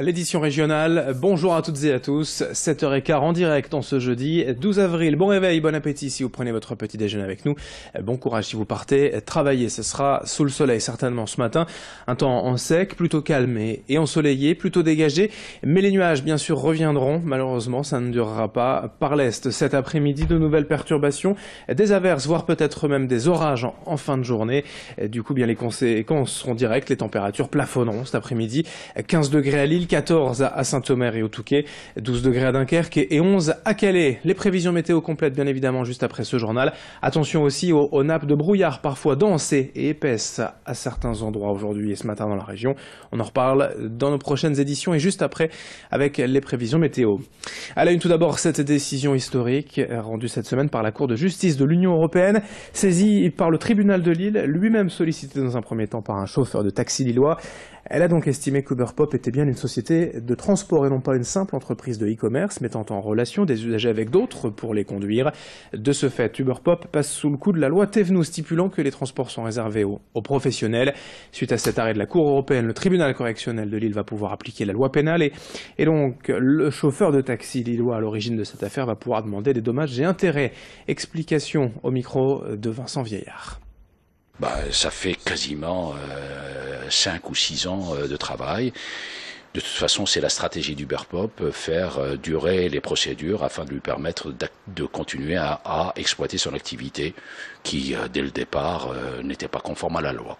L'édition régionale, bonjour à toutes et à tous, 7h15 en direct en ce jeudi 12 avril. Bon réveil, bon appétit si vous prenez votre petit déjeuner avec nous. Bon courage si vous partez travailler, ce sera sous le soleil certainement ce matin. Un temps en sec, plutôt calme et ensoleillé, plutôt dégagé. Mais les nuages bien sûr reviendront, malheureusement ça ne durera pas. Par l'est cet après-midi, de nouvelles perturbations, des averses, voire peut-être même des orages en fin de journée. Du coup bien les conséquences seront directes, les températures plafonneront cet après-midi. 15 degrés à Lille, 14 à Saint-Omer et au Touquet, 12 degrés à Dunkerque et 11 à Calais. Les prévisions météo complètes bien évidemment juste après ce journal. Attention aussi aux nappes de brouillard parfois denses et épaisses à certains endroits aujourd'hui et ce matin dans la région. On en reparle dans nos prochaines éditions et juste après avec les prévisions météo. À la une tout d'abord cette décision historique rendue cette semaine par la Cour de justice de l'Union européenne, saisie par le tribunal de Lille, lui-même sollicité dans un premier temps par un chauffeur de taxi lillois. Elle a donc estimé qu'Uberpop était bien une société de transport et non pas une simple entreprise de e-commerce mettant en relation des usagers avec d'autres pour les conduire. De ce fait, Uberpop passe sous le coup de la loi Thévenoud stipulant que les transports sont réservés aux professionnels. Suite à cet arrêt de la Cour européenne, le tribunal correctionnel de Lille va pouvoir appliquer la loi pénale et donc le chauffeur de taxi lillois à l'origine de cette affaire va pouvoir demander des dommages et intérêts. Explication au micro de Vincent Vieillard. Ça fait quasiment 5 ou 6 ans de travail. De toute façon, c'est la stratégie d'Uberpop, faire durer les procédures afin de lui permettre de continuer à exploiter son activité qui, dès le départ, n'était pas conforme à la loi.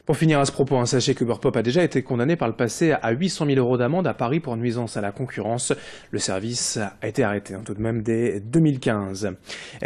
Pour finir à ce propos, sachez qu'Uberpop a déjà été condamné par le passé à 800 000 € d'amende à Paris pour nuisance à la concurrence. Le service a été arrêté tout de même dès 2015.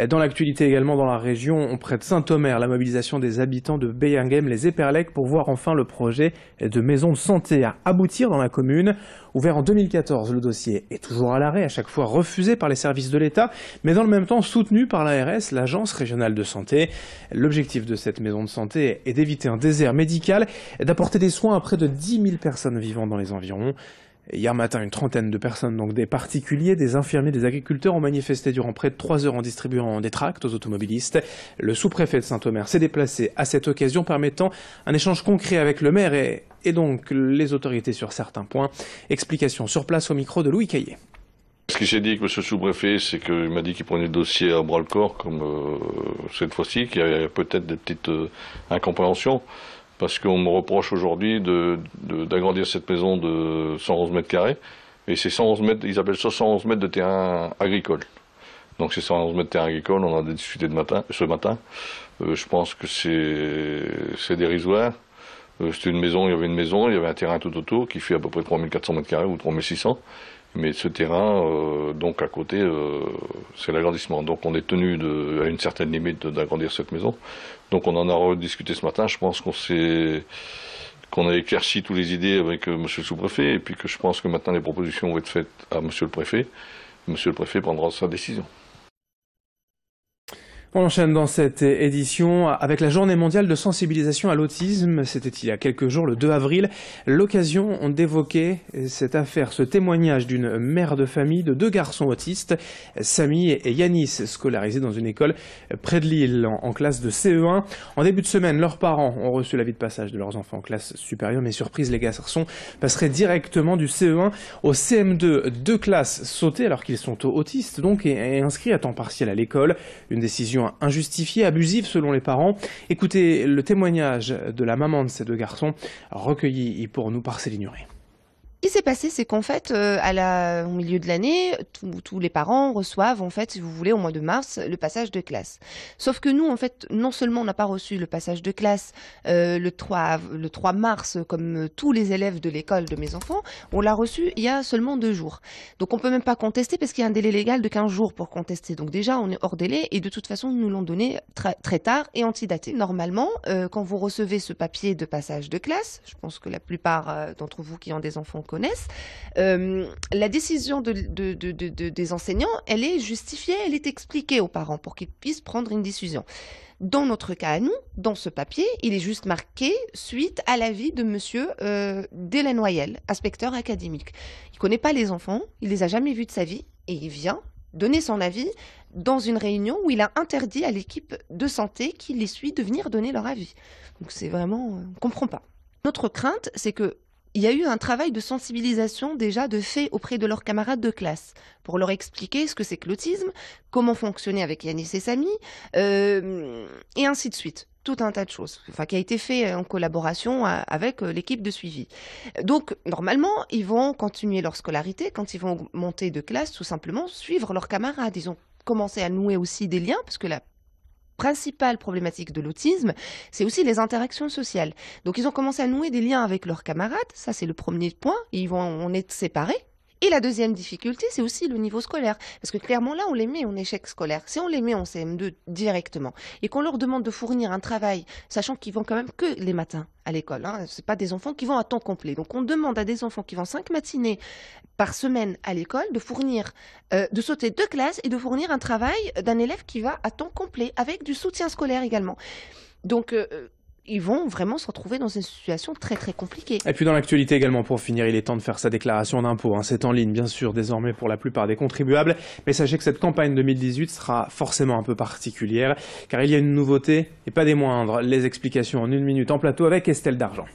Dans l'actualité également dans la région, près de Saint-Omer, la mobilisation des habitants de Beyinghem, les Éperlec, pour voir enfin le projet de maison de santé à aboutir dans la commune. Ouvert en 2014, le dossier est toujours à l'arrêt, à chaque fois refusé par les services de l'État, mais dans le même temps soutenu par l'ARS, l'Agence régionale de santé. L'objectif de cette maison de santé est d'éviter un désert médical et d'apporter des soins à près de 10 000 personnes vivant dans les environs. Hier matin, une trentaine de personnes, donc des particuliers, des infirmiers, des agriculteurs, ont manifesté durant près de 3 heures en distribuant des tracts aux automobilistes. Le sous-préfet de Saint-Omer s'est déplacé à cette occasion, permettant un échange concret avec le maire et donc les autorités sur certains points. Explication sur place au micro de Louis Caillé. Ce qui s'est dit avec M. le sous-préfet, c'est qu'il m'a dit qu'il prenait le dossier à bras-le-corps, comme cette fois-ci, qu'il y avait peut-être des petites incompréhensions. Parce qu'on me reproche aujourd'hui d'agrandir cette maison de 111 mètres carrés. Et c'est 111 mètres, ils appellent ça 111 mètres de terrain agricole. Donc c'est 111 mètres de terrain agricole, on en a discuté ce matin. Je pense que c'est dérisoire. C'était une maison, il y avait une maison, il y avait un terrain tout autour qui fait à peu près 3400 mètres carrés ou 3600. Mais ce terrain, donc à côté, c'est l'agrandissement. Donc on est tenu à une certaine limite d'agrandir cette maison. Donc on en a rediscuté ce matin. Je pense qu'on a éclairci toutes les idées avec monsieur le sous-préfet. Et puis que je pense que maintenant les propositions vont être faites à monsieur le préfet. Monsieur le préfet prendra sa décision. On enchaîne dans cette édition avec la journée mondiale de sensibilisation à l'autisme. C'était il y a quelques jours, le 2 avril. L'occasion d'évoquer cette affaire, ce témoignage d'une mère de famille de 2 garçons autistes, Samy et Yanis, scolarisés dans une école près de Lille, en classe de CE1. En début de semaine, leurs parents ont reçu l'avis de passage de leurs enfants en classe supérieure, mais surprise, les garçons passeraient directement du CE1 au CM2, 2 classes sautées alors qu'ils sont autistes, donc, et inscrits à temps partiel à l'école. Une décision injustifiée, abusive selon les parents. Écoutez le témoignage de la maman de ces 2 garçons, recueilli pour nous par Céline Nuret. Ce qui s'est passé, c'est qu'en fait, au milieu de l'année, tous les parents reçoivent, en fait, si vous voulez, au mois de mars, le passage de classe. Sauf que nous, en fait, non seulement on n'a pas reçu le passage de classe le 3 mars, comme tous les élèves de l'école de mes enfants, on l'a reçu il y a seulement 2 jours. Donc on peut même pas contester parce qu'il y a un délai légal de 15 jours pour contester. Donc déjà, on est hors délai et de toute façon, ils nous l'ont donné très tard et antidaté. Normalement, quand vous recevez ce papier de passage de classe, je pense que la plupart d'entre vous qui ont des enfants connaissent, la décision des enseignants, elle est justifiée, elle est expliquée aux parents pour qu'ils puissent prendre une décision. Dans notre cas à nous, dans ce papier, il est juste marqué suite à l'avis de monsieur Delanoyel, inspecteur académique. Il ne connaît pas les enfants, il les a jamais vus de sa vie et il vient donner son avis dans une réunion où il a interdit à l'équipe de santé qui les suit de venir donner leur avis. Donc c'est vraiment, on ne comprend pas. Notre crainte, c'est que il y a eu un travail de sensibilisation déjà de fait auprès de leurs camarades de classe pour leur expliquer ce que c'est que l'autisme, comment fonctionner avec Yanis et Samy, et ainsi de suite. Tout un tas de choses, qui a été fait en collaboration avec l'équipe de suivi. Donc, normalement, ils vont continuer leur scolarité. Quand ils vont monter de classe, tout simplement, suivre leurs camarades. Ils ont commencé à nouer aussi des liens, parce que la principale problématique de l'autisme, c'est aussi les interactions sociales. Donc, ils ont commencé à nouer des liens avec leurs camarades. Ça, c'est le premier point. On est séparés. Et la deuxième difficulté, c'est aussi le niveau scolaire. Parce que clairement, là, on les met en échec scolaire. Si on les met en CM2 directement et qu'on leur demande de fournir un travail, sachant qu'ils vont quand même que les matins à l'école, hein, ce pas des enfants qui vont à temps complet. Donc, on demande à des enfants qui vont 5 matinées par semaine à l'école de fournir, de sauter 2 classes et de fournir un travail d'un élève qui va à temps complet avec du soutien scolaire également. Donc, ils vont vraiment se retrouver dans une situation très très compliquée. Et puis dans l'actualité également, pour finir, il est temps de faire sa déclaration d'impôt. C'est en ligne, bien sûr, désormais pour la plupart des contribuables. Mais sachez que cette campagne 2018 sera forcément un peu particulière, car il y a une nouveauté, et pas des moindres. Les explications en 1 minute en plateau avec Estelle Dargent.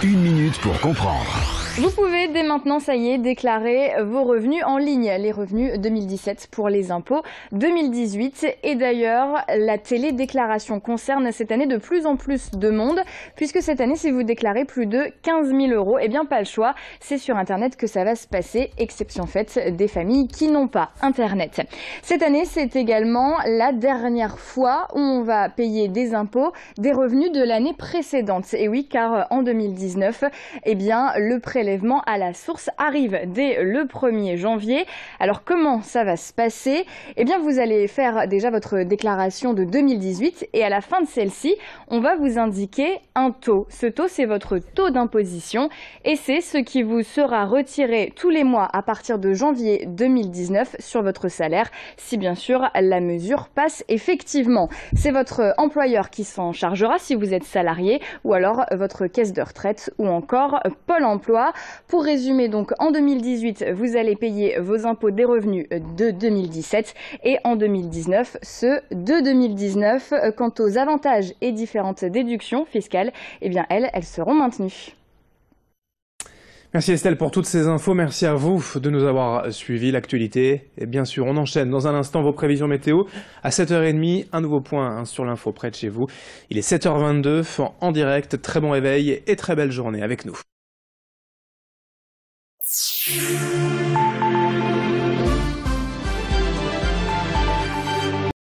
1 minute pour comprendre. Vous pouvez dès maintenant, ça y est, déclarer vos revenus en ligne, les revenus 2017 pour les impôts 2018. Et d'ailleurs, la télédéclaration concerne cette année de plus en plus de monde, puisque cette année, si vous déclarez plus de 15 000 €, eh bien pas le choix, c'est sur Internet que ça va se passer, exception faite des familles qui n'ont pas Internet. Cette année, c'est également la dernière fois où on va payer des impôts des revenus de l'année précédente. Et oui, car en 2019, eh bien, le prélèvement à la source arrive dès le 1er janvier. Alors comment ça va se passer? Eh bien vous allez faire déjà votre déclaration de 2018 et à la fin de celle-ci, on va vous indiquer un taux. Ce taux, c'est votre taux d'imposition et c'est ce qui vous sera retiré tous les mois à partir de janvier 2019 sur votre salaire, si bien sûr la mesure passe effectivement. C'est votre employeur qui s'en chargera si vous êtes salarié ou alors votre caisse de retraite ou encore Pôle emploi. Pour résumer, donc, en 2018, vous allez payer vos impôts des revenus de 2017 et en 2019, ceux de 2019. Quant aux avantages et différentes déductions fiscales, eh bien, elles seront maintenues. Merci Estelle pour toutes ces infos. Merci à vous de nous avoir suivis l'actualité. Et bien sûr, on enchaîne dans un instant vos prévisions météo. À 7h30, un nouveau point sur l'info près de chez vous. Il est 7h22 en direct. Très bon réveil et très belle journée avec nous.